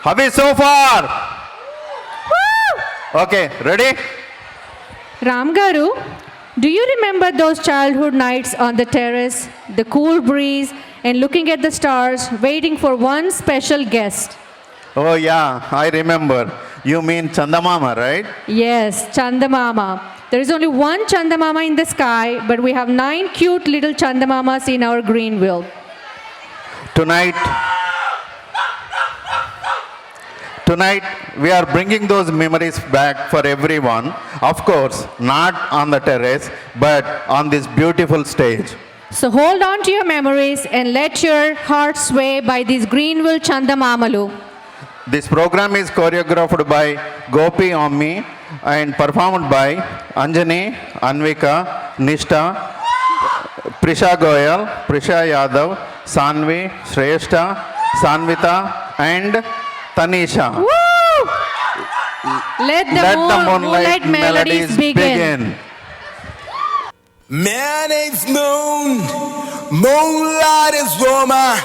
How is so far? Okay, ready? Ram Garu, do you remember those childhood nights on the terrace, the cool breeze, and looking at the stars, waiting for one special guest? Oh yeah, I remember. You mean Chandamama, right? Yes, Chandamama. There is only one Chandamama in the sky, but we have 9 cute little Chandamamas in our Greenville. Tonight, we are bringing those memories back for everyone. Of course, not on the terrace, but on this beautiful stage. So hold on to your memories and let your heart sway by these Greenville Chandamamalu. This program is choreographed by Gopi Ommi and performed by Anjani, Anvika, Nishta, Prisha Goyal, Prisha Yadav, Sanvi, Shrestha, Sanvita and Tanisha. Woo! Let the moonlight melodies begin. My name's Moon, moonlight is woman.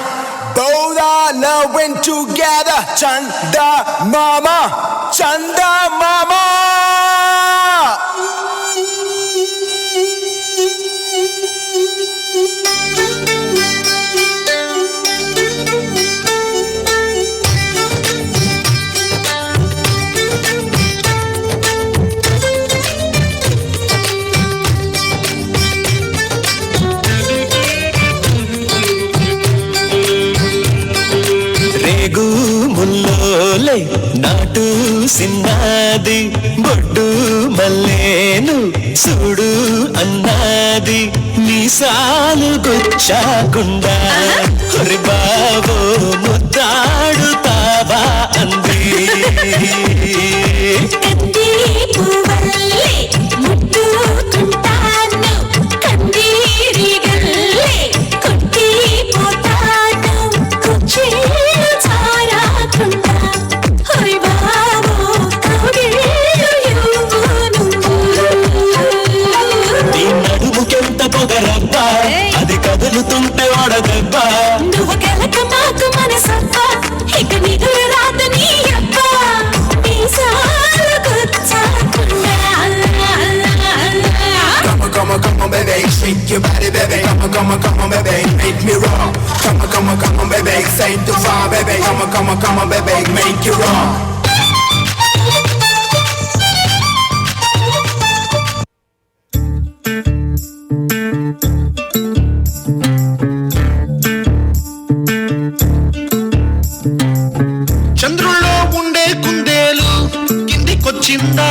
Both our love went together. Chanda Mama, Chanda Mama. రేగు ముల్లోలే నాటు సిన్నది బొడ్డు మల్లేను చూడు అన్నది మీసాలు గుచ్చాకుండా హరి బాబో ముద్దాడుతావా అంది అది కదులుతుంటే వాడదెబ్బ నువ్వు గెలక మాకు మనసప్ప ఇక నిదురు రాదు నీ అప్ప మీసాలు గుచ్చాకుండా Come on, baby, shake your body, baby. Come on, baby, make me raw. Come on, baby, say too far, baby. Come on, baby, make you raw. చంద్రుల్లో ఉండే కుందేలు కిందికొచ్చిందా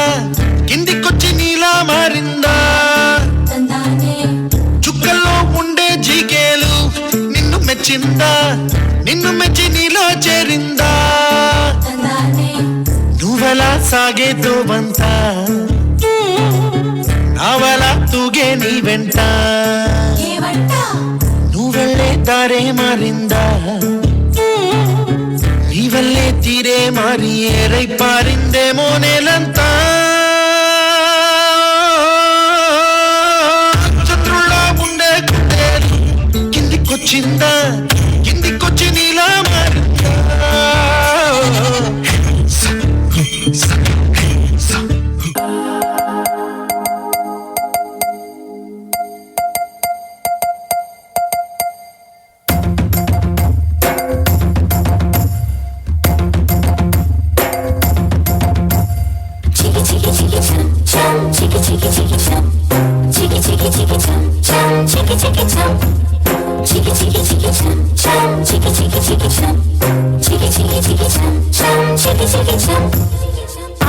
కిందికొచ్చి నీలా మారిందా చుక్కల్లో ఉండే జీకేలు నిన్ను మెచ్చిందా నిన్ను మెచ్చి నీలో చేరిందా నువ్వెలా సాగేతో బంత నావలా తూగే నీ వెంట నువ్వెళ్ళే దారే మారిందా నీవల్లే తీరే మారి ఏరై పారిందేమో నేలంతా చంద్రుల్లో ఉండే కుందేలు కిందికొచ్చిందా కిందికొచ్చి నీలా మారిందా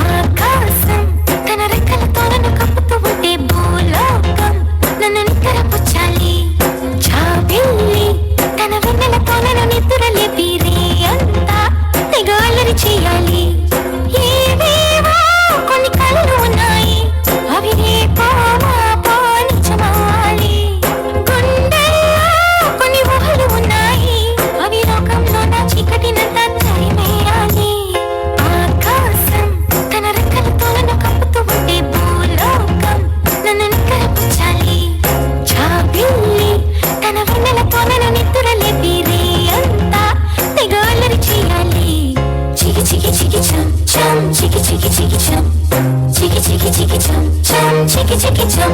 ఆకాశం తన రెక్కలతో నన్ను కప్పుతూ ఉంటే భూలోకం నన్ను నిక్కరపుచ్చాలి జాబిల్లి తన వెన్నెలతో నన్ను నిద్రలేపి రే అంతా తెగ అల్లరి చేయాలి ఏవేవో కొన్ని కలలు ఉన్నాయి అవి రేపో మాపో నిజమవ్వాలి గుండెల్లో కొన్ని ఊహలు ఉన్నాయి అవి లోకంలో నా చీకటినంతా తరిమేయాలి ఆకాశం తన రెక్కలతో నన్ను కప్పుతూ ఉంటే భూలోకం నన్ను నిక్కరపుచ్చాలి జాబిల్లి తన వెన్నెలతో నన్ను నిద్రలేపి రే అంతా తెగ అల్లరి చేయాలి చిగి చిగి Chicky chicky chicky chum, chicky chicky chicky chum, chum chicky chicky chum.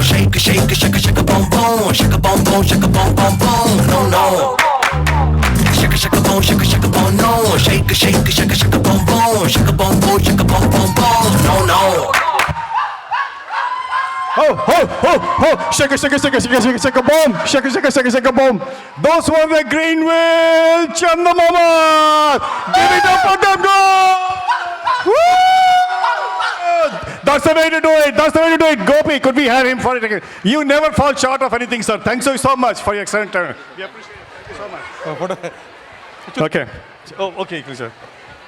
Shake, shake, shake, shake, boom, boom, shake, boom, boom, shake, boom, boom, boom, no, no. Shake, shake, boom, shake, boom, no, shake, shake, shake, shake, boom, boom, shake, boom, boom, shake, boom, boom, boom, no, no. Oh, oh, oh, oh, shake, shake, shake, shake, shake, shake, boom, shake, shake, shake, shake, boom. Those were the Greenville Chandamama. Give it up for them, go! Woo! That's the way to do it. That's the way to do it. Gopi, could we have him for it again? You never fall short of anything, sir. Thanks so much for your excellent turn. We appreciate it. Thank you so much. Okay. Oh, okay, sir.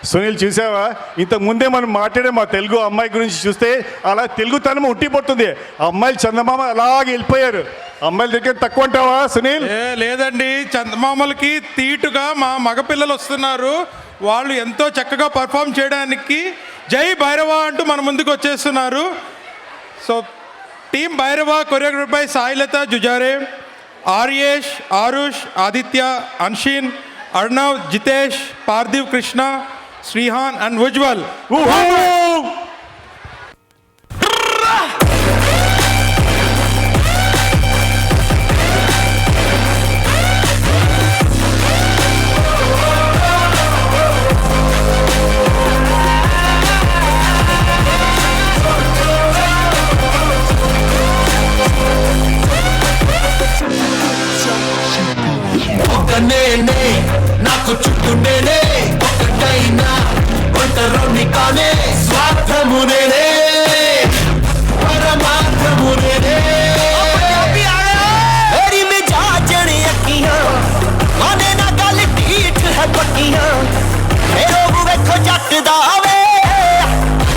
Sunil చూసావా ఇంతకు ముందే మనం మాట్లాడే మా తెలుగు అమ్మాయి గురించి చూస్తే అలా తెలుగుతనం ఉట్టిపోతుంది. అమ్మాయిలు చందమామ అలాగే వెళ్ళిపోయారు. అమ్మాయిల దగ్గర తక్కువ అంటావా సునీల్? లేదండి, చందమామలకి తీటుగా మా మగపిల్లలు వస్తున్నారు. వాళ్ళు ఎంతో చక్కగా పర్ఫామ్ చేయడానికి జై భైరవ అంటూ మన ముందుకు వచ్చేస్తున్నారు. So team Bhairava choreography by Sailatha Jujare, Aryesh, Arush, Aditya, Anshin, Arnav, Jitesh, Parthiv, Krishna, Srihan and Ujjwal. నేనే నాకు చుట్టూ నేనే ఒకటైనా ఒంటరిని కానే స్వార్థము నేనే పరమార్థము నేనే मेरी मिजाज अखियां माने ना गल ठीक है पक्कियां मेरो वेखो जटदा वे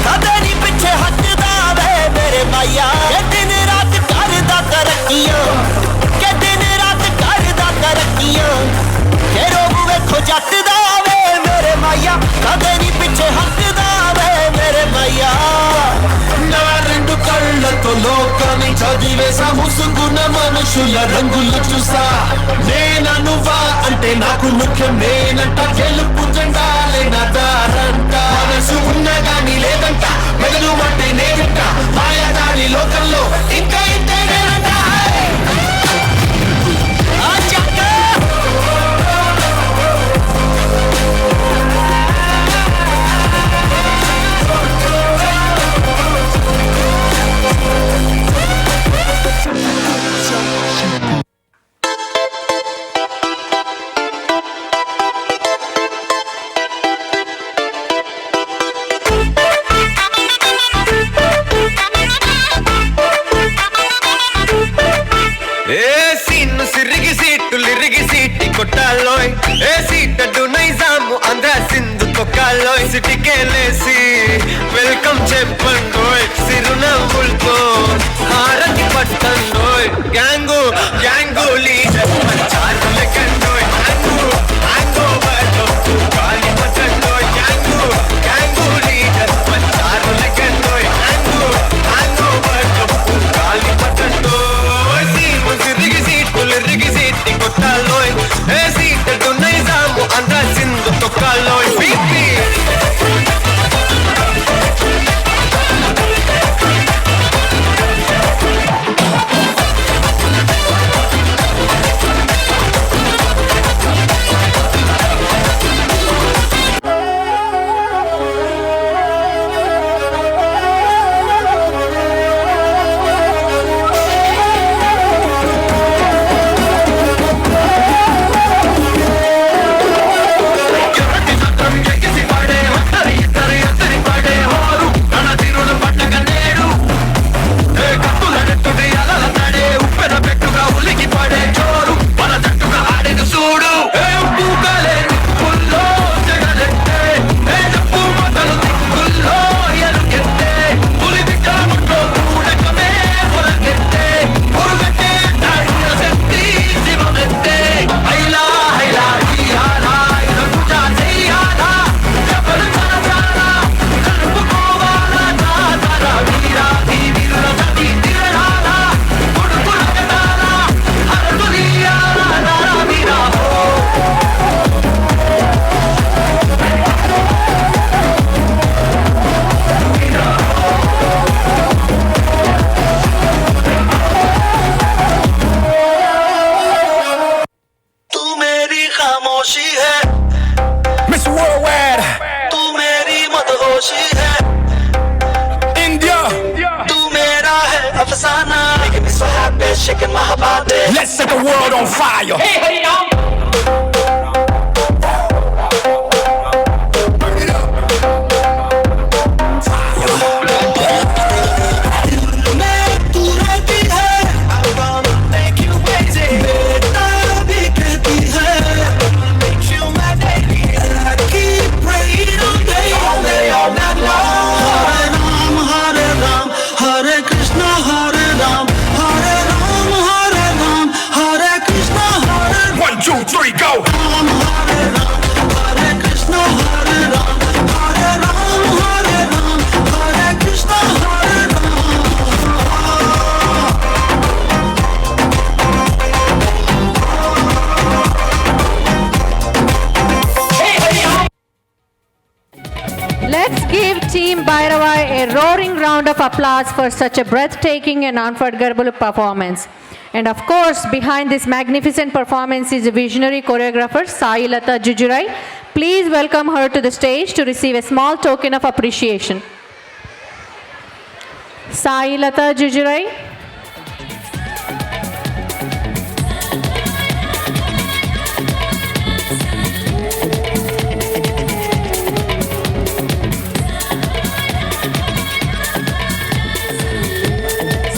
कदे नहीं पिछे हटदा वे मेरे माया के दिन रात करदा तरक्कियां के दिन रात करदा तरक्कियां मेरो वेखो जटदा वे मेरे माया कदे नहीं पिछे हटदा वे मेरे माया నా రెండు కళ్ళతో లోకాన్ని చదివేసా ముసుగున్న మనుషుల రంగులు చూసా నేనా నువ్వా అంటే నాకు ముఖ్యం నేనంట గెలుపు జెండాలే నా దారంట మనసు ఉన్నా గానీ లేదంట మెదడు అంటే నేనంట మాయదారి లోకంలో ఇంకా ఇంతే నేనంట కొట్టాలోయ్ ఏ సీటడు నైజాము ఆంధ్ర సింధు తొక్కాలోయ్ సిటీకెళ్ళేసి వెల్కమ్ చెప్పండోయ్ సిరునవ్వులతో హారతి పట్టండోయ్ గ్యాంగు గ్యాంగు లీడర్ పంచారు లెక్కండోయ్ హ్యాంగు హ్యాంగోవర్లో గాలి పట్టండోయ్ గ్యాంగు గ్యాంగు లీడర్ పంచారు లెక్కండోయ్ హ్యాంగు హ్యాంగోవర్లో గాలి పట్టండోయ్ సీము సిరిగి సీటి కొట్టాలోయ్ ఏ సీటడు నైజాము ఆంధ్ర సింధు తొక్కాలోయ్ BP shaking my body. Let's set the world on fire. Hey, hey, Burn it up. One, two, three, go. Let's give Team Bhairava a roaring round of applause for such a breathtaking and unforgettable performance. And of course, behind this magnificent performance is a visionary choreographer, Sai Lata Jujurai. Please welcome her to the stage to receive a small token of appreciation. Sai Lata Jujurai.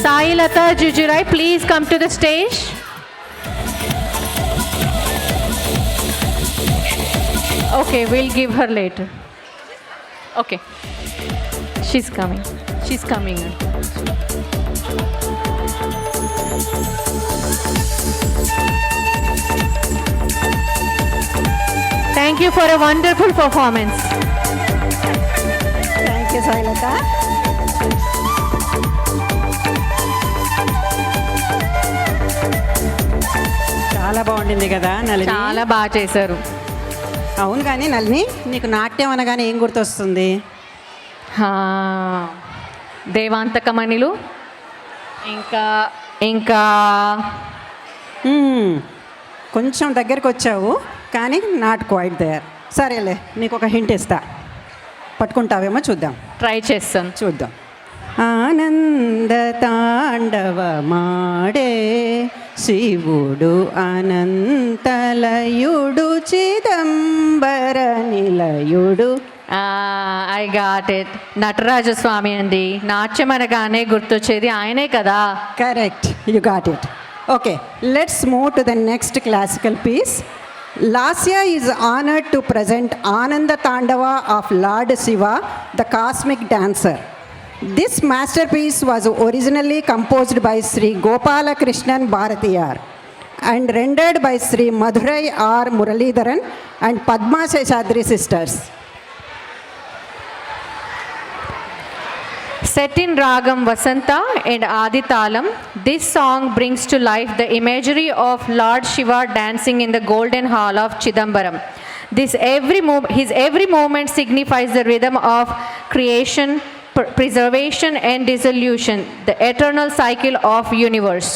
Sai Lata Jujurai, please come to the stage. Okay, we'll give her later. Okay. She's coming. She's coming. Thank you for a wonderful performance. Thank you, Sailata. చాలా బాగుండింది కదా నళిని. చాలా బాగా చేశారు. అవును కానీ నళిని, నీకు నాట్యం అనగానే ఏం గుర్తొస్తుంది? హా, దేవాంతకమణిలు ఇంకా ఇంకా కొంచెం దగ్గరికి వచ్చావు కానీ నాట్ క్వైట్ దేర్. సరేలే, నీకు ఒక హింట్ ఇస్తా, పట్టుకుంటావేమో చూద్దాం. ట్రై చేస్తాను. చూద్దాం. ఆనంద తాండవమాడే శివుడు అనంతలయుడు చిదంబర నిలయుడు. I got it. Nataraja Swami అండి. నాట్యం అనగానే గుర్తొచ్చేది ఆయనే కదా. Correct, you got it. Okay, let's move to the next classical piece. Lasya is honored to present Ananda Tandava of Lord Shiva, the cosmic dancer. This masterpiece was originally composed by Sri Gopala Krishnan Bharatiyar and rendered by Sri Madurai R. Muralidharan and Padma Seshadri sisters. Set in Ragam Vasanta and Adi Talam, this song brings to life the imagery of Lord Shiva dancing in the golden hall of Chidambaram. His every moment signifies the rhythm of creation, preservation and dissolution, the eternal cycle of universe.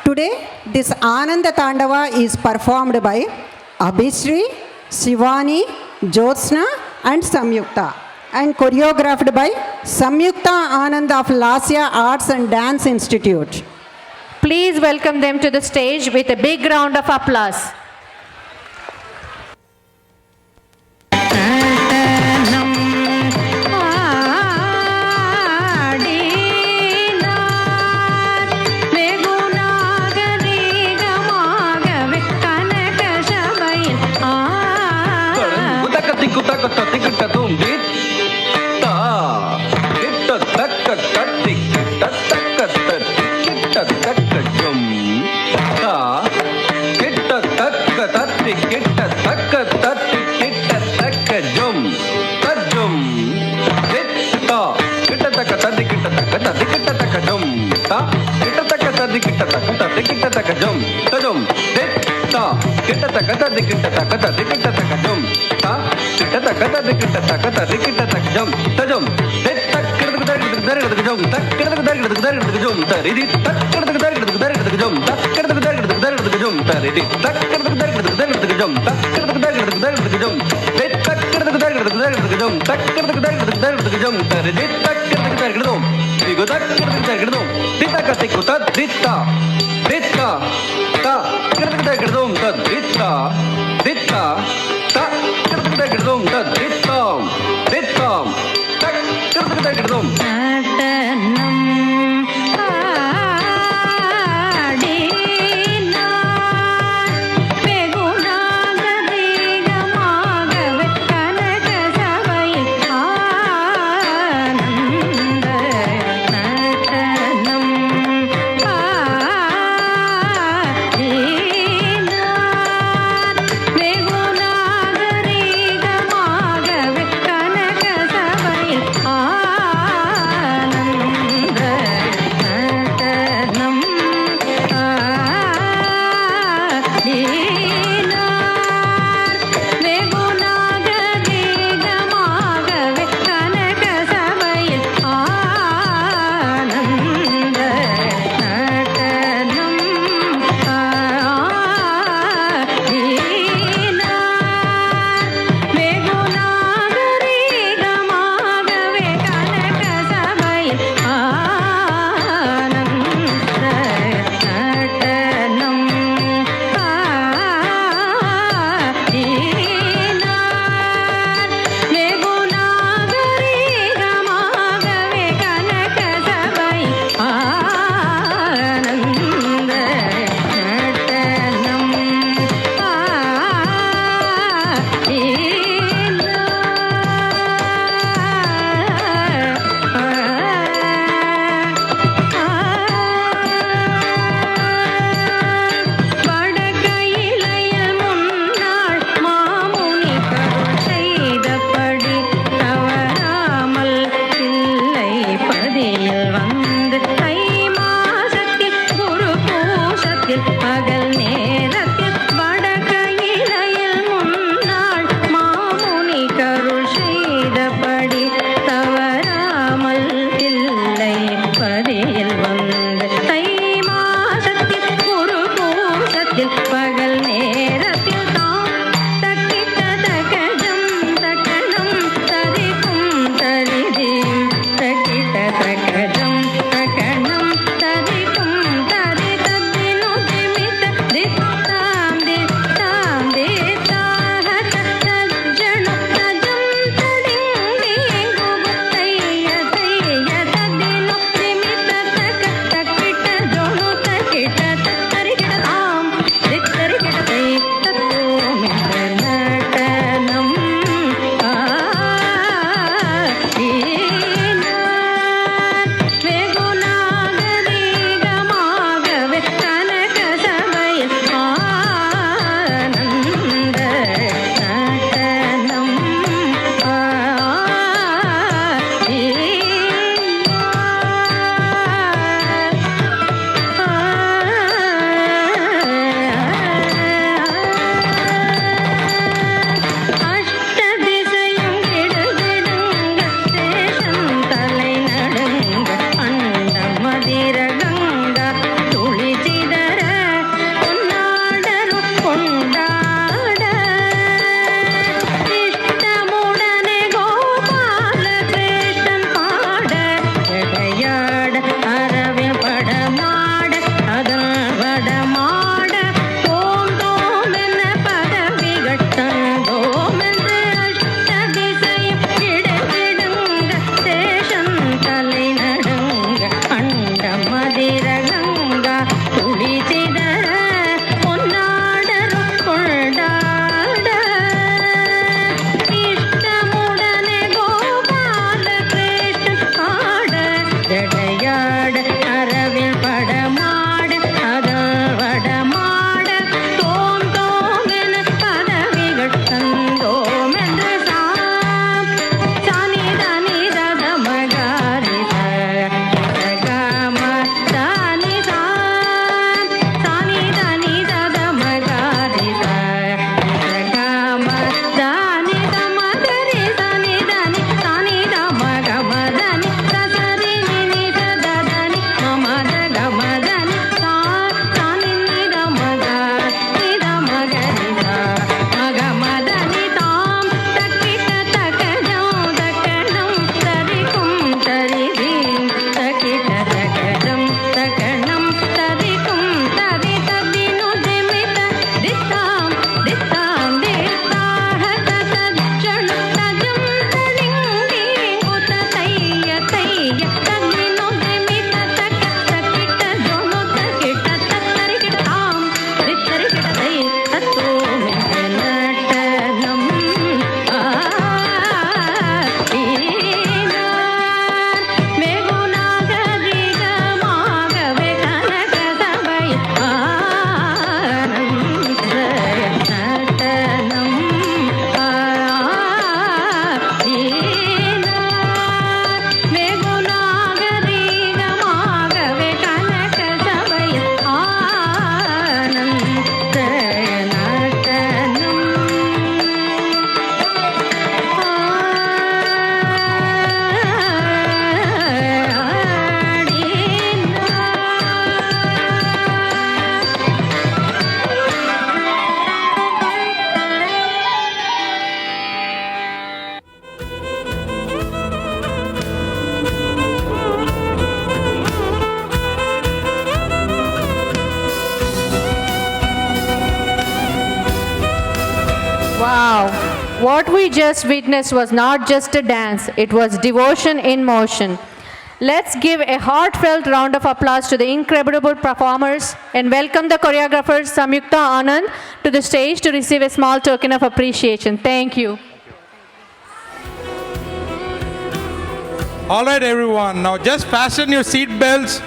Today, this Ananda Tandava is performed by Abhishri, Shivani, Jyotsna and Samyukta, and choreographed by Samyukta Anand of Lasya Arts and Dance Institute. Please welcome them to the stage with a big round of applause. Wow. What we just witnessed was not just a dance, it was devotion in motion. Let's give a heartfelt round of applause to the incredible performers and welcome the choreographers Samyukta Anand to the stage to receive a small token of appreciation. Thank you. All right, everyone. Now just fasten your seat belts.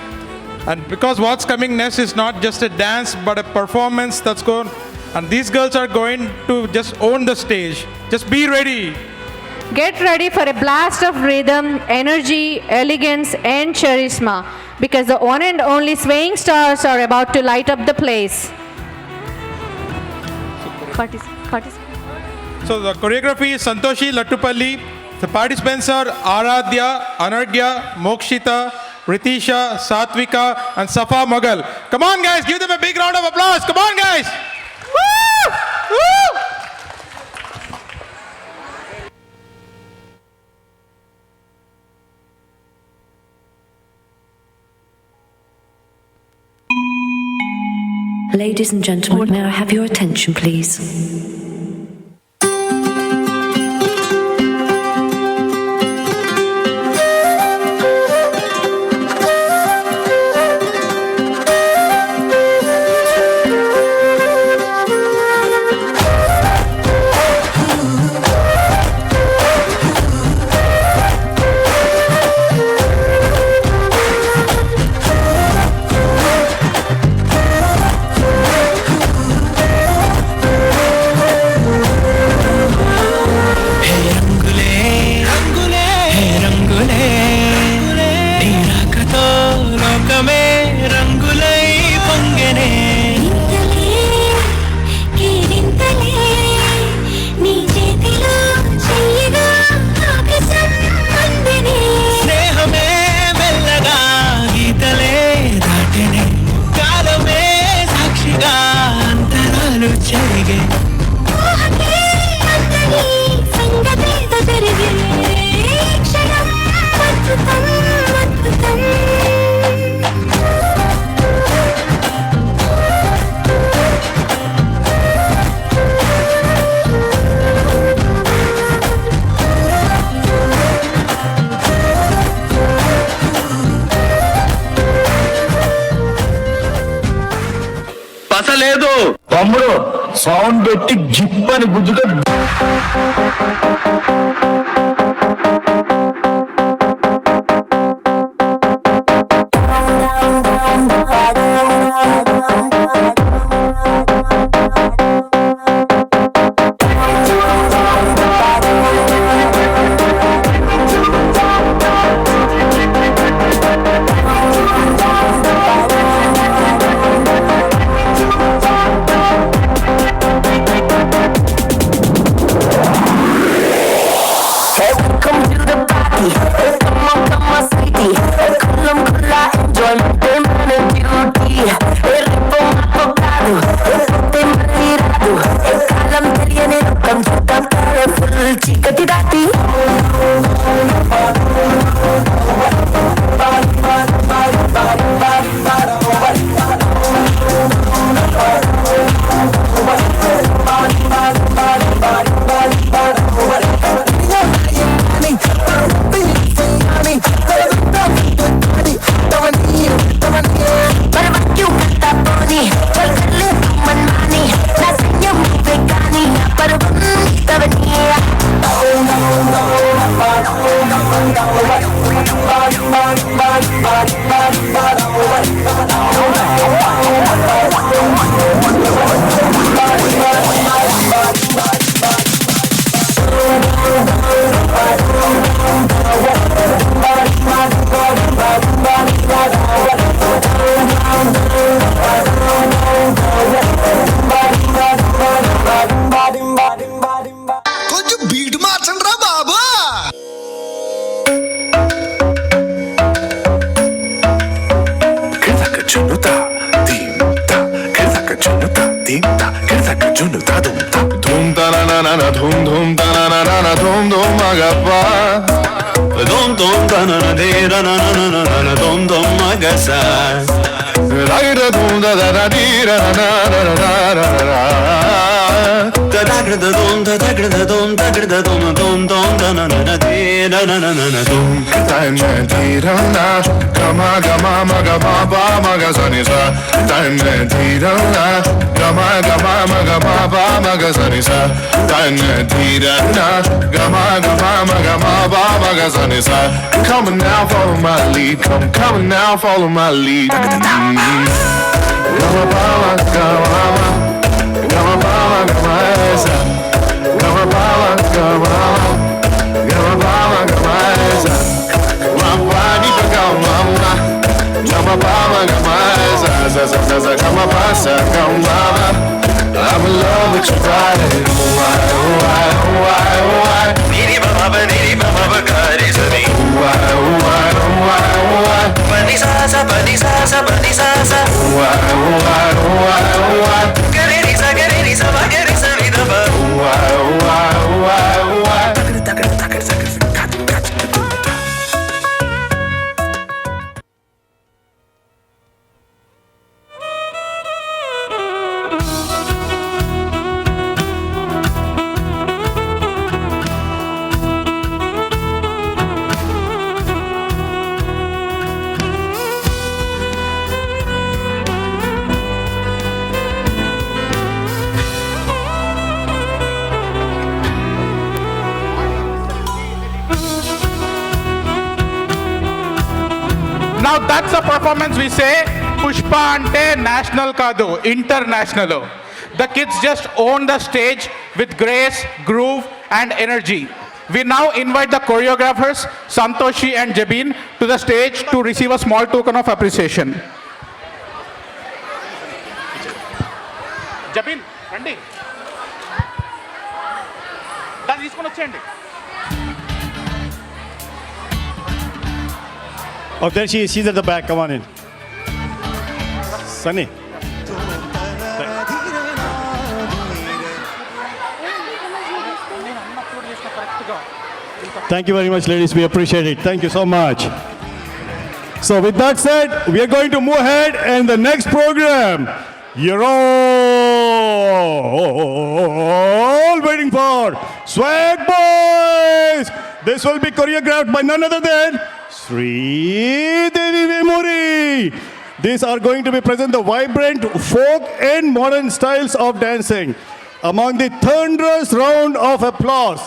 And because what's coming next is not just a dance, but a performance that's going. And these girls are going to just own the stage. Just be ready. Get ready for a blast of rhythm, energy, elegance, and charisma because the one and only swaying stars are about to light up the place. So the choreography is Santoshi Lattupalli. The participants are Aradhya, Anargya, Mokshita, Ritisha, Satvika, and Safa Mughal. Come on, guys, give them a big round of applause. Come on, guys. Woo! Woo! Ladies and gentlemen, may I have your attention, please? పసలేదు తమ్ముడు sound పెట్టి జిప్పని గుద్దుతో కొంచెం beat మార్చండి రా బాబా. Dhum ta na na na na dhum dhum ta na na na na dhum dhum magappa dhum dhum ta na na de na na na na na na dhum dhum magasa ra ra dhum da da da di ra na na na na na na Da-da-da-da-dum, da-da-da-da-dum, da-da-da-dum, dum-dum, da-na-na-na-na-dee-da-na-na-na-na-dum. Da-na-dee-da-na, gama-gama-ma-ga-ma-ba, ma-ga-sa-ni-sa. Da-na-dee-da-na, gama-gama-ma-ga-ma-ba, ma-ga-sa-ni-sa. Da-na-dee-da-na, gama-gama-ma-ga-ma-ba, ma-ga-sa-ni-sa. Come on now, follow my lead. Come on now, follow my lead. Gama-ba-ma, gama-ma, gama-ba-ma, gama-sa. Gama-ba-ma, gama-ma, gama-ba-ma, gama-sa. Gama-ba-ni-ba-gama-ma, gama-ba-ma, gama-sa. Sa-sa-sa-sa, gama-ba-sa, gama-ma. I'm in love with your body. Oh, why, oh, why, oh, why, oh, why. Ni-di-ba-ba-ba-ni-di-ba-ba-ba-ka-ri-sa-ni. Oh, why, oh, why, oh, why, oh, why. Ba-ni-sa-sa, ba-ni-sa-sa, ba-ni-sa-sa. Oh, why, oh, why, oh, why, oh, why. Ga-ri-ri-sa, ga-ri-ri-sa, ba-ga-ri-sa-ni-da-ba. Oh, why, oh, why, oh, why, oh, why. Now that's a performance we say Pushpa ante national kaadu, international. The kids just own the stage with grace, groove and energy. We now invite the choreographers Santoshi and Jabin to the stage to receive a small token of appreciation. Jabin, randi. దాన్ని తీసుకొని వచ్చేయండి. Oh, there she is. She's at the back. Come on in. Sunny. Thank you very much, ladies. We appreciate it. Thank you so much. So with that said, we are going to move ahead and the next program you're all waiting for. Swag Boys! This will be choreographed by none other than Sri Devi Vemuri. These are going to be present the vibrant folk and modern styles of dancing. Among the thunderous round of applause,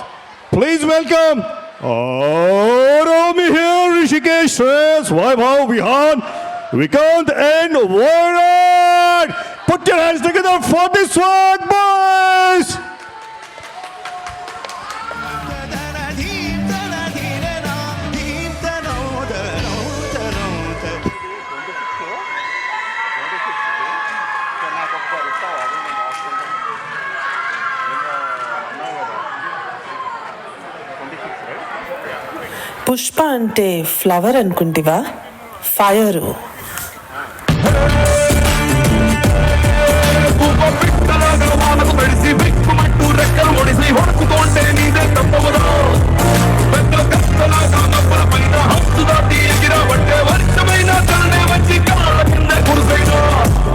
please welcome Romi here, Rishikesh, Shreyas, Vaibhav, Vihan, Vikant and Varad. Put your hands together for the Swag Boys. Pushpa అంటే flower అనుకుంటివా fire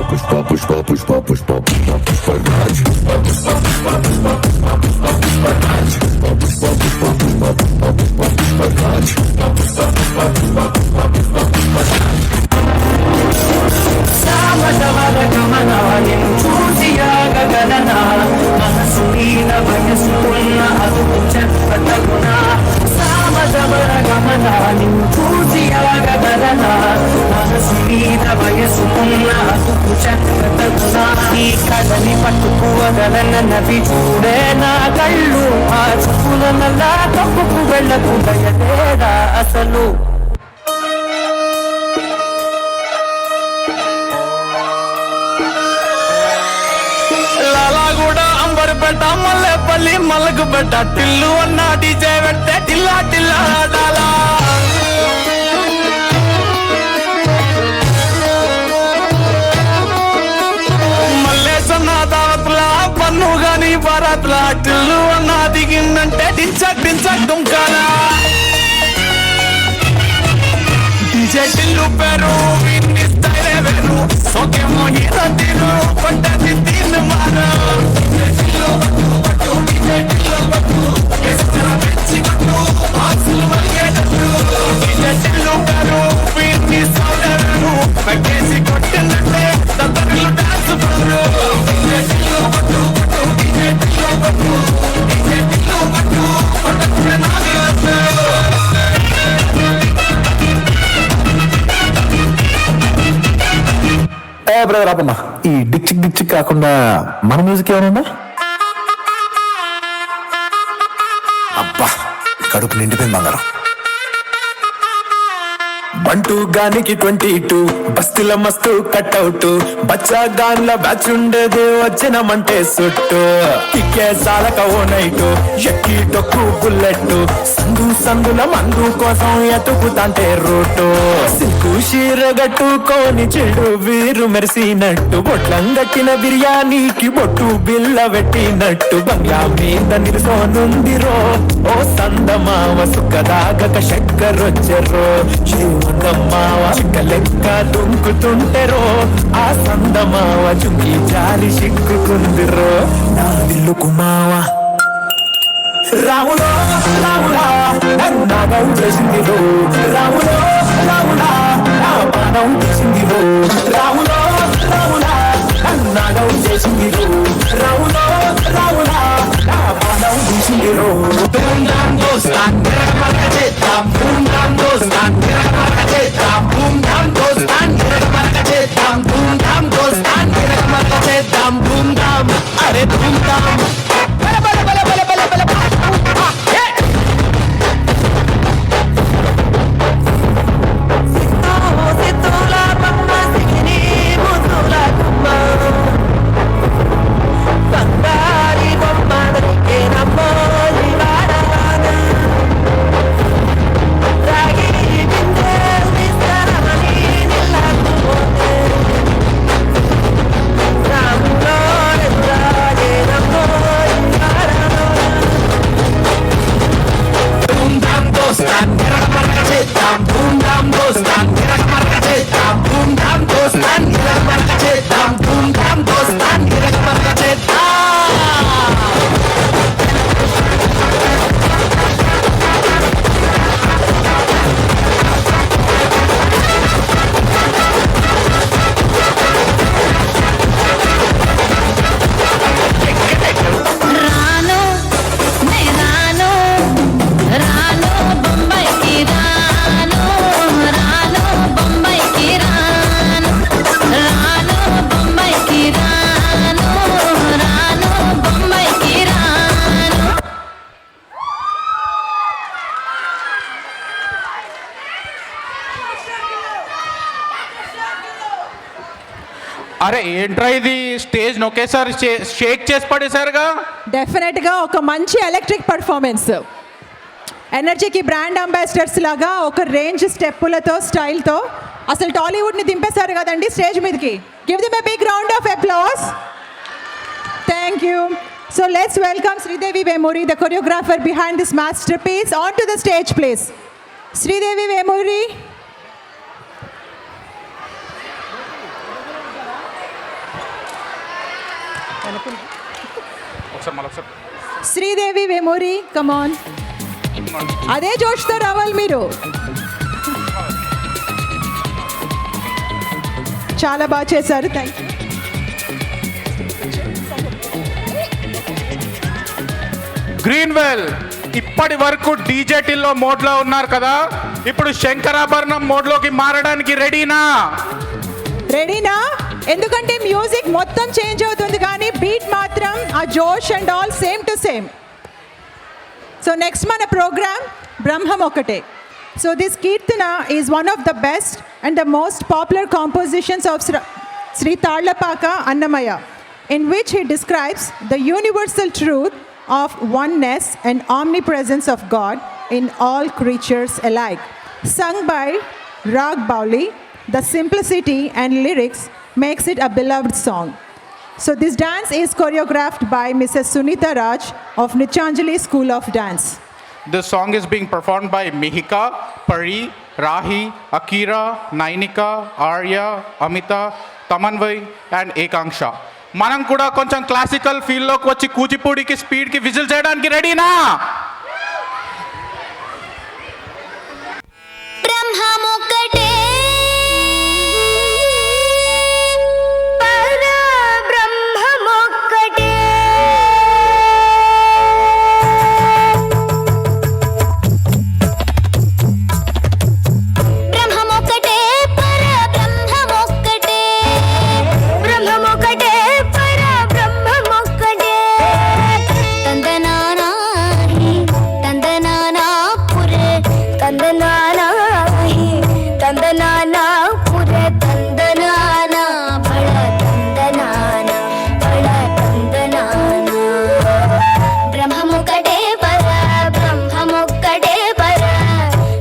Pushpa Pushpa Pushpa Pushpa Pushpa Pushpa Raj Pushpa Pushpa Pushpa Pushpa Pushpa Pushpa Raj Pushpa Pushpa Pushpa Pushpa Pushpa Pushpa Pushpa Raj Pushpa Pushpa Pushpa Pushpa Pushpa Pushpa Pushpa Raj సామజవర గమనాయం చూసియాగ గణనా మనసునీన వయసున్న అదుపు చెప్పతగుణ సామజవర గమనాయం చూసియాగ గణనా మనసునీన వయసున్న అదుపు చెప్పతగుణ ఈ కళని పట్టుకోగలన నవి చూడే నా కళ్ళు ఆ చూపుల నల్లా తప్పుకు వెళ్ళకు దయదేరా అసలు అంబర్పేట మల్లెపల్లి మలకపేట టిల్లు అన్న డీజే పెట్టే టిల్లా టిల్లా ఆడాలా మల్లేసన్న దావత్లా పన్ను గాని భారత్లా టిల్లు అన్న దిగిందంటే డించక్ డించక్ దుంకాలా డీజే టిల్లు పేరు విన్ని స్టైలే ಮಾರು ಸೋಕೆ ಮೋಹಿರ ತಿರು ಪಟ್ಟದಿ ತಿನ್ನು ಮಾರು ಜಿಲ್ಲು ಬಟ್ಟು ಬಟ್ಟು ಡಿಜೆ ಜಿಲ್ಲು ಬಟ್ಟು ಎಸ್ತರ ಬೆಚ್ಚಿ ಬಟ್ಟು ಆಸಲು ಮಲ್ಗೆ ಡಟ್ಟು ಡಿಜೆ ಜಿಲ್ಲು ಕಾರು ಪೀರ್ತಿ ಸೋದರರು ಬೆಕ್ಕೇಸಿ ಕೊಟ್ಟನಂತೆ ತಪ್ಪಲು ಡ್ಯಾನ್ಸ್ ಬರು ಡಿಜೆ ಜಿಲ್ಲು ಬಟ್ಟು ಬಟ್ಟು ಡಿಜೆ ಜಿಲ್ಲು ಬಟ್ಟು ಡಿಜೆ ಜಿಲ್ಲು ಬಟ್ಟು ಪಟ್ಟದ ನಾಗರತ್ತು బ్రదర్ ఆపన్న ఈ డిక్ డిక్ కాకుండా మన మ్యూజిక్ ఏమైనా అబ్బా కడుపు నిండిపోయింది బంగారం బంటూ గానికి 22 బస్తీల మస్తు కట్అవుట్ బచ్చా గాన్ల బ్యాచ్ ఉండేది వచ్చినమంటే సుట్టు కిక్కే సాలక ఓ నైటు ఎక్కి డొక్కు బుల్లెట్ సందుల మందు కోసం ఎతుకుతాంటే రూటు సిల్కు షీర గట్టుకోని చెడు వీరు మెరిసినట్టు బొట్లం గట్టిన బిర్యానీకి బొట్టు బిల్ల పెట్టినట్టు బంగ్లా మీద నిలుసోనుందిరో ఓ సందమావ సుఖదాగక చక్కరొచ్చెరో సందమావ చిక్క లెక్క దుంకుతుంటెరో ఆ సందమావ చుంకి జారి సిక్కుకుందిరో నా విల్లుకు మావ రాములో రాములా నాగం చేసిందిరో రాములో రాములా నా పానం చేసిందిరో రాములో రాములా నాగం చేసిందిరో రాములో రాములా నా పానం చేసిందిరో ధూమ్ధాం దోస్తాన్ చేద్దాం ధూమ్ధాం దోస్తాన్ చేద్దాం ధూమ్ధాం దోస్తాన్ చేద్దాం ధూమ్ధాం దోస్తాన్ చేద్దాం ధూమ్ధాం అరే ధూమ్ధాం బల బల బల బల బల బల అరే ఏంట్రా ఇది స్టేజ్ ఒకేసారి షేక్ చేసి పడేశారుగా డెఫినెట్గా ఒక మంచి ఎలక్ట్రిక్ పర్ఫార్మెన్స్ ఎనర్జీకి బ్రాండ్ అంబాసిడర్స్ లాగా ఒక రేంజ్ స్టెప్పులతో స్టైల్తో అసలు టాలీవుడ్ని దింపేశారు కదండి స్టేజ్ మీదకి. Give them a big round of applause. Thank you. So let's welcome Sridevi Vemuri, the choreographer behind this masterpiece, on to the stage please. Sridevi Vemuri. Sridevi Vemuri, come on. అదే జోష్తో రావాలి మీరు. చాలా బాగా చేశారు. Thank you. గ్రీన్వెల్ ఇప్పటి వరకు డీజేటీల్లో మోడ్లో ఉన్నారు కదా, ఇప్పుడు శంకరాభరణం మోడ్లోకి మారడానికి రెడీనా? రెడీనా? ఎందుకంటే మ్యూజిక్ మొత్తం చేంజ్ అవుతుంది కానీ బీట్ మాత్రం ఆ జోష్ and all same to same. So next మన ప్రోగ్రామ్ బ్రహ్మం ఒకటే. So this kirtana is one of the best and the most popular compositions of Shri Tallapaka Annamayya, in which he describes the universal truth of oneness and omnipresence of God in all creatures alike. Sung by Rag Bauli, the simplicity and lyrics makes it a beloved song. So this dance is choreographed by Mrs. Sunita Raj of Nichanjali School of Dance. This song is being performed by Mihika, Pari, Rahi, Akira, Nainika, Arya, Amita, Tamanvay and Ekanksha. మనం కూడా కొంచెం classical ఫీల్డ్లోకి వచ్చి కూచిపూడికి స్పీడ్కి whistle చేయడానికి రెడీనా? బ్రహ్మముక్కటే పరబ్రహ్మముక్కటే బ్రహ్మముక్కటే పరబ్రహ్మముక్కటే బ్రహ్మముక్కటే పరబ్రహ్మముక్కటే తందనానాహి తందనానా పురే తందనానాహి తందనానా పురే తందనానా బళ తందనానా బళ తందనానా బ్రహ్మముక్కటే పర బ్రహ్మముక్కటే పర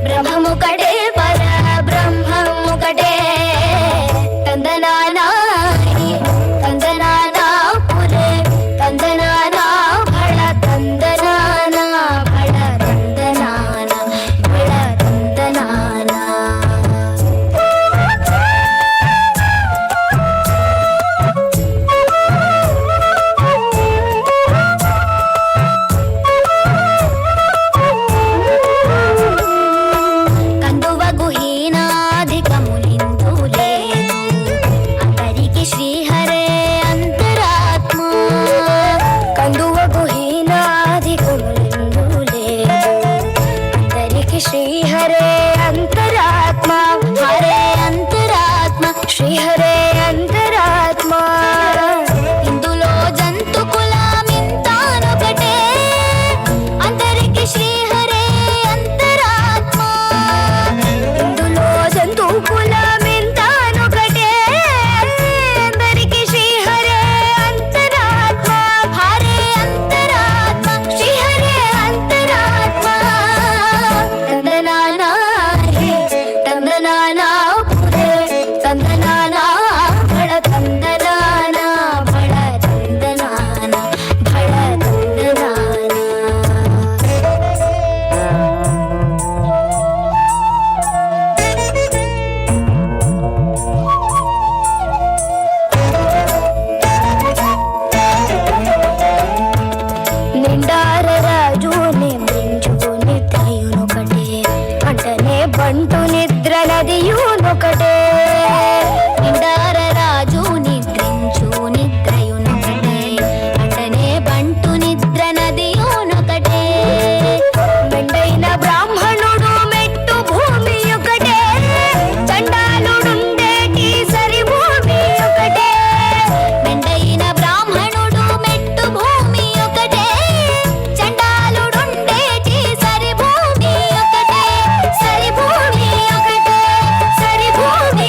బ్రహ్మముక్కటే పర బ్రహ్మముక్కటే తందనానాహి తందనానా పురే తందనానా బళ తందనానా బళ తందనానా బళ తందనానా కందువ గుహీనాధికములిందు లేదు అందరికి శ్రీహరే అంతరాత్మ కందువ గుహీనాధికములిందు లేదు అందరికి శ్రీహరే అంతరాత్మ హరే అంతరాత్మ శ్రీహరే అంతరాత్మ ఇందులో జంతు కులమింతానొకటే అందరికి శ్రీహరే అంతరాత్మ ఇందులో జంతు కులమింతానొకటే అందరికి శ్రీహరే అంతరాత్మ హరే అంతరాత్మ శ్రీహరే అంతరాత్మ తందనానా తందనానా పురే తందనానా బళ తందనానా బళ తందనానా బళ తందనానా నిండార రాజు నిమ్రించు నిద్రయునొకటే అంటనే బంటు నిద్ర నదియునొకటే నిండార రాజు నిద్రించు నిద్రయునొకటే అంటనే బంటు నిద్ర నదియునొకటే మెండైన బ్రాహ్మణుడు మెట్టు భూమి ఒకటే చండాలుడుండేటి సరి భూమి ఒకటే మెండైన బ్రాహ్మణుడు మెట్టు భూమి ఒకటే చండాలుడుండేటి సరి భూమి ఒకటే సరి భూమి ఒకటే సరి భూమి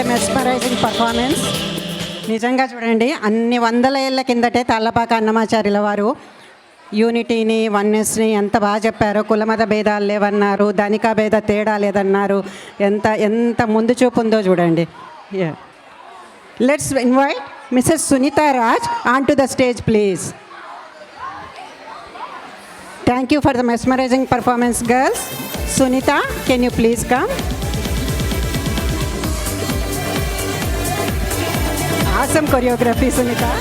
a mesmerizing performance. నిజంగా చూడండి, అన్ని వందల ఏళ్ళ కిందటే తాళ్ళపాక అన్నమాచార్యుల వారు యూనిటీని, వన్నెస్ని ఎంత బాగా చెప్పారో. కులమత భేదాలు లేవన్నారు, ధనిక భేద తేడా లేదన్నారు. ఎంత ఎంత ముందు చూపు ఉందో చూడండి. Let's invite Mrs Sunitha Raj on to the stage please. Thank you for the mesmerizing performance, girls. Sunita, can you please come? Awesome choreography, Sunita.